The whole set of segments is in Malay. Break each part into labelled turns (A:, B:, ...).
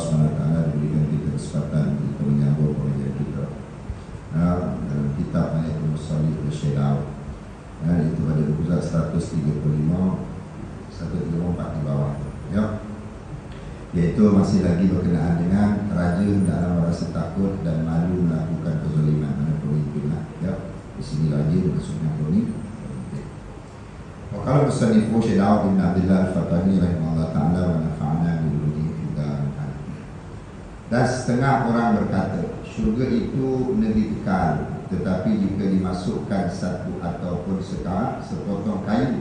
A: SWT diberikan kita kesempatan untuk menyambung pengajian kita dalam kitab Ayatul Musallih oleh Syekh Daud, itu pada buku 135 134 di bawah, ya. Iaitu masih lagi berkenaan dengan raja dalam merasa takut dan malu melakukan kezaliman, mana pemimpin lah, ya. Di sini raja maksudnya pemimpin. Wakala musanifu Syekh Daud bin Abdullah Al-Fatani rahimahullah ta'ala wa nafa'ana bi'ulumihi fid darin. Dan setengah orang berkata, syurga itu negeri kekal, tetapi jika dimasukkan satu ataupun sepotong kayu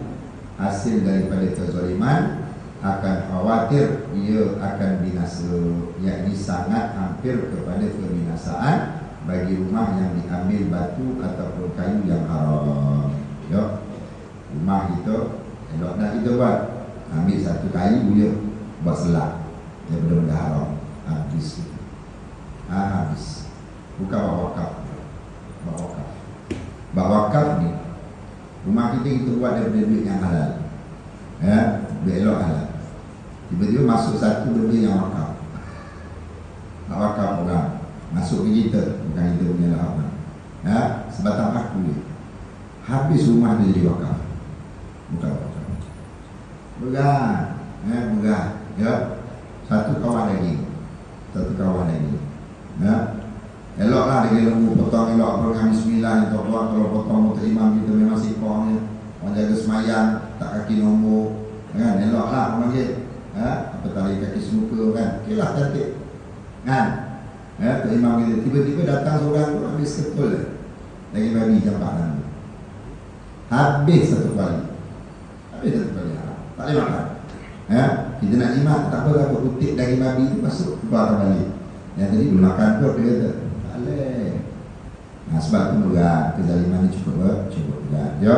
A: hasil daripada kezaliman, akan khawatir ia akan binasa, yakni sangat hampir kepada kebinasaan bagi rumah yang diambil batu ataupun kayu yang haram. Ya, rumah kita elok dah kita buat, ambil satu kayu dia buat selak, dia benda-benda haram, habis kita. Habis. Bukan buat wakaf. Buat wakaf ni, rumah kita buat daripada duit yang halal, ya, duit elok halal. Tiba-tiba masuk satu benda yang wakaf. Tak wakaf orang, masuk ke kita, bukan kita punya lah, ya, sebatang aku dia. Habis rumah dia jadi wakaf. Bukan wakaf. Begah, ya. Satu kawan lagi, ya. Eloklah dia lembu, potong elok dengan bismillah. Yang tuan kalau potong untuk imam kita memang sikornya, orang jaga semayang, tak kaki nombor, kan, eloklah orang panggil, apa tali kaki semuka, kan, okey lah, cantik, kan, ya, untuk imam kita. Tiba-tiba datang seorang tu habis ketul lagi babi campak nama, habis satu kali, tak boleh makan, ya. Kita nak jimat, tak apa, dapat putih daging babi tu masuk, keluar balik. Yang tadi belum makan kot, dia kata tak boleh. Nah, sebab tu juga kezaliman ni cukup berat. Ya,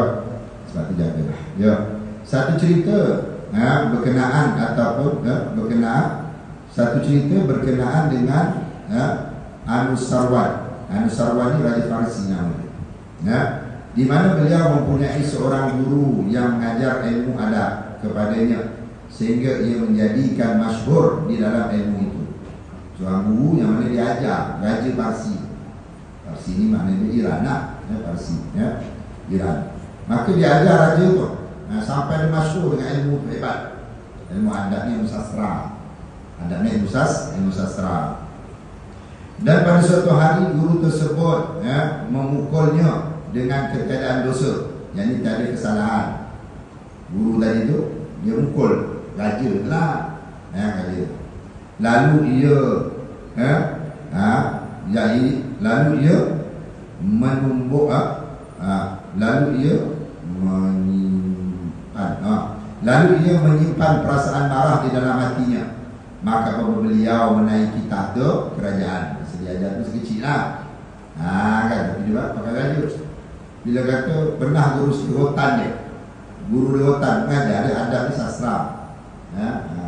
A: sebab tu jagalah. Ya, satu cerita berkenaan ataupun satu cerita berkenaan dengan Anusarwan. Anusarwan ni raja Parsi namanya. Ya, di mana beliau mempunyai seorang guru yang mengajar ilmu adab kepadanya sehingga ia menjadikan masyhur di dalam ilmu itu. Seorang guru yang mana dia ajar, raja Parsi. Parsi ni maknanya Iran lah, ya, Parsi, ya, Iran. Maka dia ajar raja tu, sampai dia masyhur dengan ilmu hebat. Ilmu adabnya, ilmu sastra. Adabnya ilmu sastra. Dan pada suatu hari guru tersebut, ya, memukulnya dengan ketiadaan dosa, yang ini tak ada kesalahan. Guru tadi tu dia mukul raja lah, ya, raja. Lalu ia menumbuk, lalu ia menyimpan perasaan marah di dalam hatinya. Maka apabila beliau menaiki tahta kerajaan, sedia tu sekecil lah, kan, tapi juga pakai raja. Bila kata pernah guru di hutan dia, mengajar, dia adab di sastra,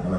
A: kalau